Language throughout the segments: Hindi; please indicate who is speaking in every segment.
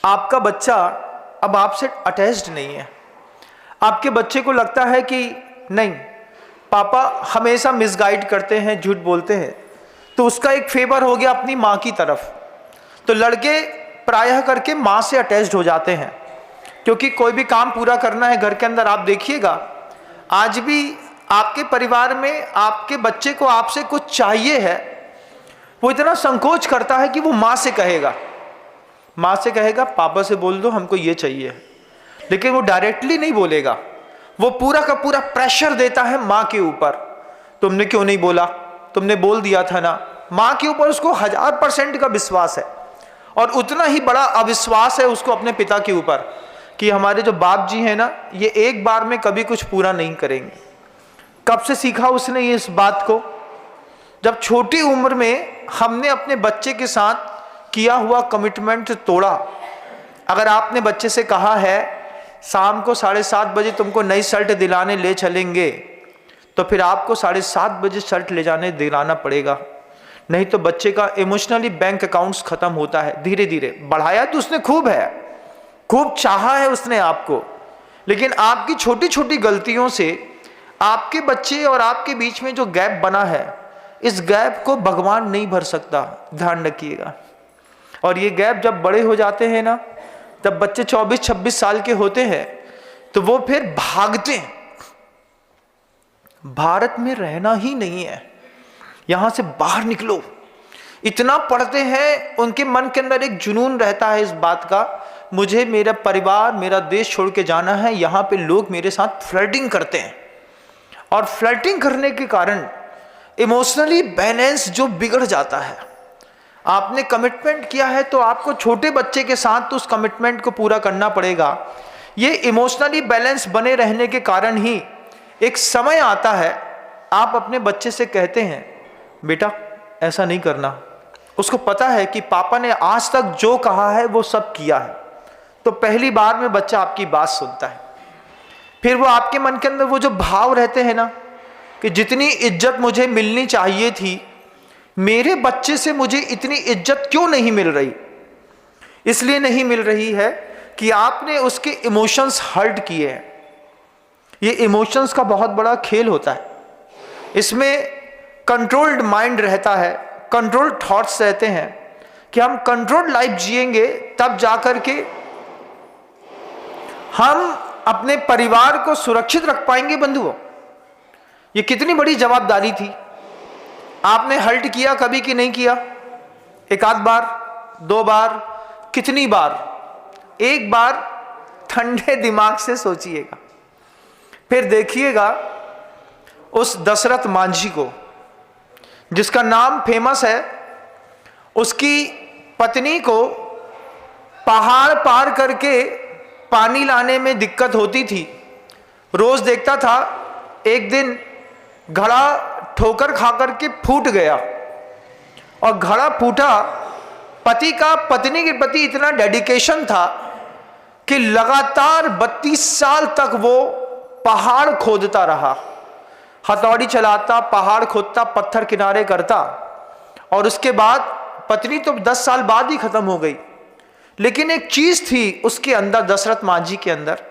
Speaker 1: आपका बच्चा अब आपसे अटैच्ड नहीं है। आपके बच्चे को लगता है कि नहीं, पापा हमेशा मिसगाइड करते हैं, झूठ बोलते हैं, तो उसका एक फेवर हो गया अपनी माँ की तरफ। तो लड़के प्रायः करके माँ से अटैच्ड हो जाते हैं, क्योंकि कोई भी काम पूरा करना है घर के अंदर। आप देखिएगा, आज भी आपके परिवार में आपके बच्चे को आपसे कुछ चाहिए है, वो इतना संकोच करता है कि वो माँ से कहेगा पापा से बोल दो हमको ये चाहिए, लेकिन वो डायरेक्टली नहीं बोलेगा। वो पूरा का पूरा प्रेशर देता है माँ के ऊपर। तुमने क्यों नहीं बोला, तुमने बोल दिया था ना। माँ के ऊपर उसको 1000% का विश्वास है, और उतना ही बड़ा अविश्वास है उसको अपने पिता के ऊपर कि हमारे जो बाप जी हैं ना, ये एक बार में कभी कुछ पूरा नहीं करेंगे। कब से सीखा उसने ये इस बात को? जब छोटी उम्र में हमने अपने बच्चे के साथ किया हुआ कमिटमेंट तोड़ा। अगर आपने बच्चे से कहा है शाम को 7:30 बजे तुमको नई शर्ट दिलाने ले चलेंगे, तो फिर आपको 7:30 बजे शर्ट ले जाने दिलाना पड़ेगा, नहीं तो बच्चे का इमोशनली बैंक अकाउंट्स खत्म होता है। धीरे धीरे बढ़ाया तो उसने खूब है, खूब चाहा है उसने आपको, लेकिन आपकी छोटी छोटी गलतियों से आपके बच्चे और आपके बीच में जो गैप बना है, इस गैप को भगवान नहीं भर सकता, ध्यान रखिएगा। और ये गैप जब बड़े हो जाते हैं ना, जब बच्चे 24-26 साल के होते हैं, तो वो फिर भागते हैं। भारत में रहना ही नहीं है, यहां से बाहर निकलो। इतना पढ़ते हैं, उनके मन के अंदर एक जुनून रहता है इस बात का, मुझे मेरा परिवार, मेरा देश छोड़ के जाना है। यहाँ पे लोग मेरे साथ फ्लर्टिंग करते हैं, और फ्लर्टिंग करने के कारण इमोशनली बैलेंस जो बिगड़ जाता है। आपने कमिटमेंट किया है तो आपको छोटे बच्चे के साथ तो उस कमिटमेंट को पूरा करना पड़ेगा। ये इमोशनली बैलेंस बने रहने के कारण ही एक समय आता है आप अपने बच्चे से कहते हैं बेटा ऐसा नहीं करना। उसको पता है कि पापा ने आज तक जो कहा है वो सब किया है, तो पहली बार में बच्चा आपकी बात सुनता है। फिर वो आपके मन के अंदर वो जो भाव रहते हैं ना कि जितनी इज्जत मुझे मिलनी चाहिए थी, मेरे बच्चे से मुझे इतनी इज्जत क्यों नहीं मिल रही? इसलिए नहीं मिल रही है कि आपने उसके इमोशंस हर्ट किए हैं। ये इमोशंस का बहुत बड़ा खेल होता है, इसमें कंट्रोल्ड माइंड रहता है, कंट्रोल्ड थॉट्स रहते हैं कि हम कंट्रोल्ड लाइफ जिएंगे, तब जाकर के हम अपने परिवार को सुरक्षित रख पाएंगे। बंधुओं, ये कितनी बड़ी जवाबदारी थी। आपने हल्ट किया कभी कि नहीं किया? एक आध बार, 2 बार, कितनी बार? एक बार ठंडे दिमाग से सोचिएगा, फिर देखिएगा उस दशरथ मांझी को, जिसका नाम फेमस है, उसकी पत्नी को पहाड़ पार करके पानी लाने में दिक्कत होती थी। रोज देखता था, एक दिन घड़ा ठोकर खाकर के फूट गया, और घड़ा फूटा। पत्नी के प्रति इतना डेडिकेशन था कि लगातार 32 साल तक वो पहाड़ खोदता रहा, हथौड़ी चलाता, पहाड़ खोदता, पत्थर किनारे करता, और उसके बाद पत्नी तो 10 साल बाद ही खत्म हो गई। लेकिन एक चीज थी उसके अंदर, दशरथ मांझी के अंदर,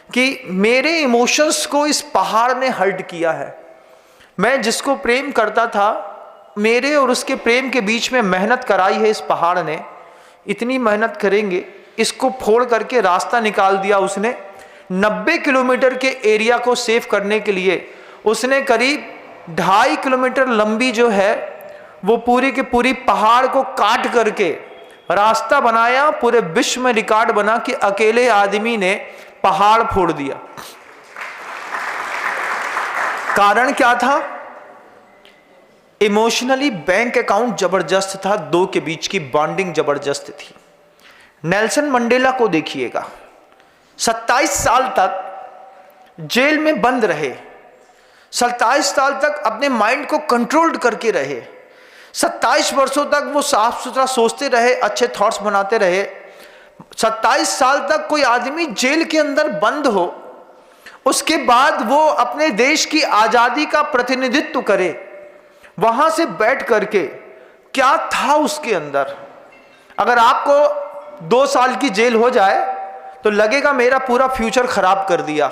Speaker 1: कि मेरे इमोशंस को इस पहाड़ ने हर्ट किया है। मैं जिसको प्रेम करता था, मेरे और उसके प्रेम के बीच में मेहनत कराई है इस पहाड़ ने। इतनी मेहनत करेंगे, इसको फोड़ करके रास्ता निकाल दिया उसने। 90 किलोमीटर के एरिया को सेव करने के लिए उसने करीब 2.5 किलोमीटर लंबी जो है वो पूरी की पूरी पहाड़ को काट करके रास्ता बनाया। पूरे विश्व में रिकॉर्ड बना कि अकेले आदमी ने पहाड़ फोड़ दिया। कारण क्या था? इमोशनली बैंक अकाउंट जबरदस्त था, दो के बीच की बॉन्डिंग जबरदस्त थी। नेल्सन मंडेला को देखिएगा, 27 साल तक जेल में बंद रहे, 27 साल तक अपने माइंड को कंट्रोल्ड करके रहे, 27 वर्षों तक वो साफ सुथरा सोचते रहे, अच्छे थॉट्स बनाते रहे। 27 साल तक कोई आदमी जेल के अंदर बंद हो, उसके बाद वो अपने देश की आजादी का प्रतिनिधित्व करे, वहां से बैठ करके क्या था उसके अंदर? अगर आपको 2 साल की जेल हो जाए तो लगेगा मेरा पूरा फ्यूचर खराब कर दिया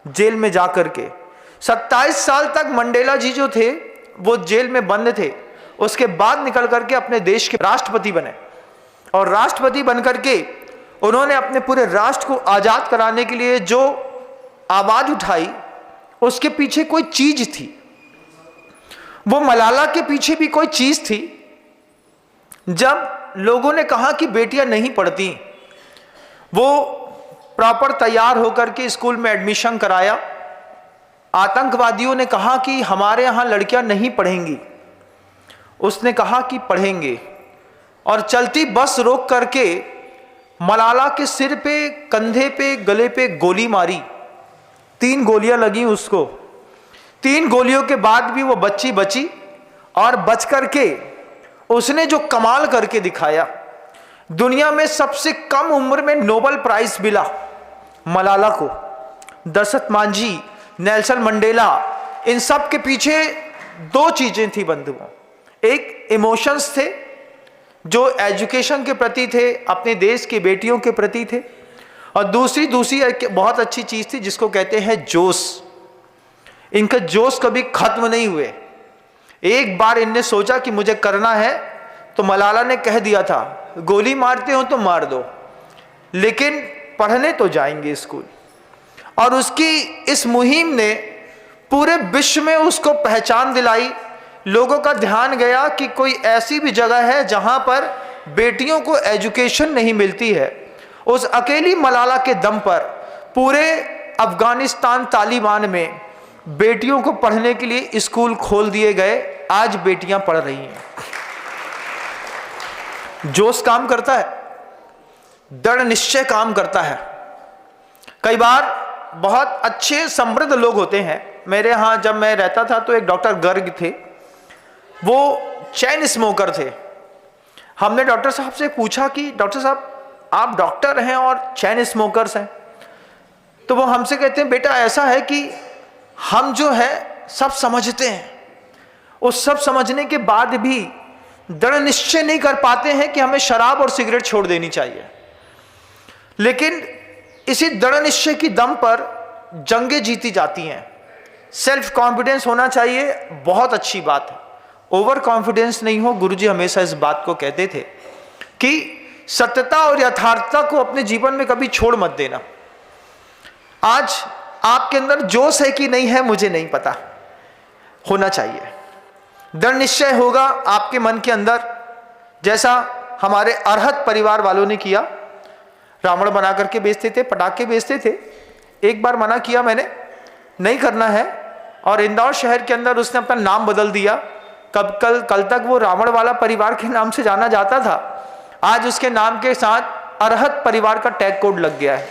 Speaker 1: जेल में जा करके। 27 साल तक मंडेला जी जो थे वो जेल में बंद थे, उसके बाद निकल करके अपने देश के राष्ट्रपति बने और राष्ट्रपति बनकर के उन्होंने अपने पूरे राष्ट्र को आजाद कराने के लिए जो आवाज उठाई, उसके पीछे कोई चीज थी। वो मलाला के पीछे भी कोई चीज थी। जब लोगों ने कहा कि बेटियां नहीं पढ़ती, वो प्रॉपर तैयार होकर के स्कूल में एडमिशन कराया। आतंकवादियों ने कहा कि हमारे यहां लड़कियां नहीं पढ़ेंगी, उसने कहा कि पढ़ेंगे और चलती बस रोक करके मलाला के सिर पे, कंधे पे, गले पे गोली मारी। 3 गोलियां लगी उसको। 3 गोलियों के बाद भी वो बच्ची बची और बच करके उसने जो कमाल करके दिखाया, दुनिया में सबसे कम उम्र में नोबेल प्राइज मिला मलाला को। दशरथ मांझी, नेल्सन मंडेला, इन सब के पीछे 2 चीजें थी बंधुओं। एक इमोशंस थे जो एजुकेशन के प्रति थे, अपने देश की बेटियों के प्रति थे, और दूसरी एक बहुत अच्छी चीज थी जिसको कहते हैं जोश। इनका जोश कभी खत्म नहीं हुए। एक बार इनने सोचा कि मुझे करना है तो मलाला ने कह दिया था गोली मारते हो तो मार दो, लेकिन पढ़ने तो जाएंगे स्कूल। और उसकी इस मुहिम ने पूरे विश्व में उसको पहचान दिलाई। लोगों का ध्यान गया कि कोई ऐसी भी जगह है जहां पर बेटियों को एजुकेशन नहीं मिलती है। उस अकेली मलाला के दम पर पूरे अफगानिस्तान तालिबान में बेटियों को पढ़ने के लिए स्कूल खोल दिए गए। आज बेटियां पढ़ रही हैं। जोश काम करता है, दृढ़ निश्चय काम करता है। कई बार बहुत अच्छे समृद्ध लोग होते हैं। मेरे यहाँ जब मैं रहता था तो एक डॉक्टर गर्ग थे, वो चैन स्मोकर थे। हमने डॉक्टर साहब से पूछा कि डॉक्टर साहब आप डॉक्टर हैं और चैन स्मोकर्स हैं, तो वो हमसे कहते हैं बेटा ऐसा है कि हम जो है सब समझते हैं, उस सब समझने के बाद भी दृढ़ निश्चय नहीं कर पाते हैं कि हमें शराब और सिगरेट छोड़ देनी चाहिए। लेकिन इसी दृढ़ निश्चय की दम पर जंगें जीती जाती हैं। सेल्फ कॉन्फिडेंस होना चाहिए, बहुत अच्छी बात है, ओवर कॉन्फिडेंस नहीं हो। गुरुजी हमेशा इस बात को कहते थे कि सत्यता और यथार्थता को अपने जीवन में कभी छोड़ मत देना। आज आपके अंदर जोश है कि नहीं है मुझे नहीं पता, होना चाहिए। दृढ़ निश्चय होगा आपके मन के अंदर, जैसा हमारे अरहत परिवार वालों ने किया। रावण बना करके बेचते थे, पटाखे बेचते थे। एक बार मना किया मैंने, नहीं करना है, और इंदौर शहर के अंदर उसने अपना नाम बदल दिया। कल तक वो रावण वाला परिवार के नाम से जाना जाता था, आज उसके नाम के साथ अरहत परिवार का टैग कोड लग गया है।